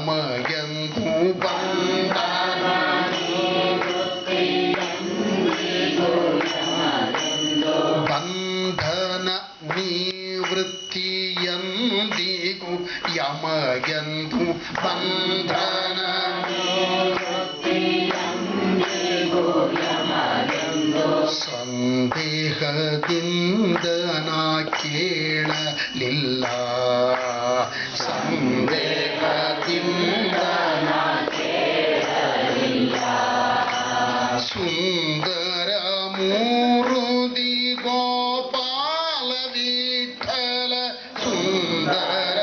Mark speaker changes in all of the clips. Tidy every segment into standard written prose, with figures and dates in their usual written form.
Speaker 1: ಯಮಯಂತು ಬಂಧನ ಬಂಧನ ನಿವೃತ್ತಿಯಂದಿಗೂ ಯಮಯಂತು ಬಂಧನ ಸಂದೇಹದಿಂದ ನಾ ಕೇಳಲಿಲ್ಲ ಸಂದೇಹದಿಂದ ನಾ ಕೇಳಲಿಲ್ಲ ಸುಂದರ ಮೂರುದಿ ಗೋಪಾಲ ವಿಠಲ ಸುಂದರ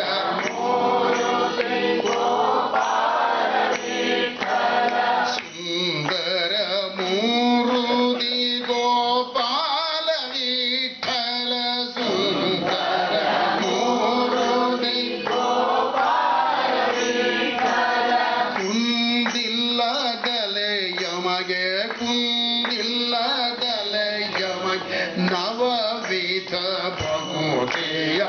Speaker 1: ಮೂರುದಿ ಗೋಪಾಲ ವಿಠಲ ಸುಂದರ ಮೂರುದಿ ಗೋಪಾಲ ವಿಠಲ ಸುಂದರ ಮೂರುದಿ ಗೋಪಾಲ ವಿಠಲ ಕುಂದಿಲ್ಲದಲೆ ಯಮಗೆ ಕುಂದಿಲ್ಲದಲೆ ಯಮಗೆ ನವವಿಧ ಭಗವತೆಯ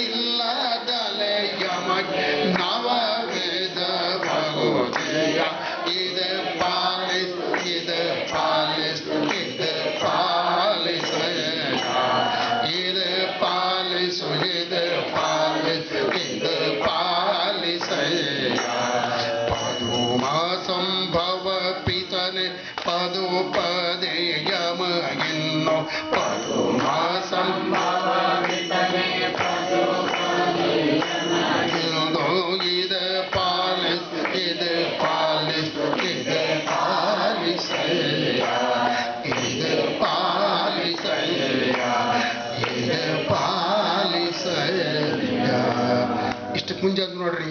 Speaker 1: ಕುಂದಿಲ್ಲದಲೆ ಯಮಗೆ ನವವಿಧ ಭಗವತೆಯ ಇದು ಪಾಲಿಸ್ ಇದು ಪಾಲಿಸ್ ಇದು ಪಾಲಿಸ ಇದು ಪಾಲಿಸ್ ಇದು ಪಾಲಿಸ್ ಇದು ಪಾಲಿಸ ಪದುಮ ಸಂಭವ ಪಿತನೆ ಪದುಪದೇ ಯಮಗಿನ್ನು ಪದುಮ ಸಂಭವ ಪಿತನೆ ಪದುಪದೇ ಯಮಗಿನ್ನು ಇದು ಪಾಲಿಸ್ ಇದು ಪಾಲಿಸ್ ಇದು ಪಾಲಿಸಯ್ಯ ಇದು ಪಾಲಿಸಯ್ಯ ಇದು ಪಾಲಿಸಯ್ಯ ಇಷ್ಟು ಕುಂಜ ನೋಡ್ರಿ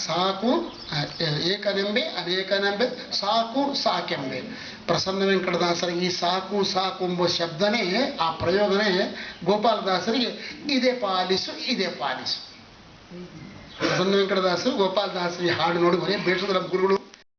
Speaker 1: ಸಾಕು ಏಕನೆಂಬೆ ಅನೇಕನೆಂಬೆ ಸಾಕು ಸಾಕೆಂಬೆ ಪ್ರಸನ್ನ ವೆಂಕಟದಾಸರಿಗೆ ಈ ಸಾಕು ಸಾಕು ಎಂಬ ಶಬ್ದನೇ ಆ ಪ್ರಯೋಗನೇ ಗೋಪಾಲದಾಸರಿಗೆ ಇದೇ ಪಾಲಿಸು ಇದೇ ಪಾಲಿಸು ಪ್ರಸನ್ನ ವೆಂಕಟದಾಸರು ಗೋಪಾಲದಾಸರಿಗೆ ಹಾಡು ನೋಡಿ ಬರೀ ಬೇಸದ ನಮ್ಮ ಗುರುಗಳು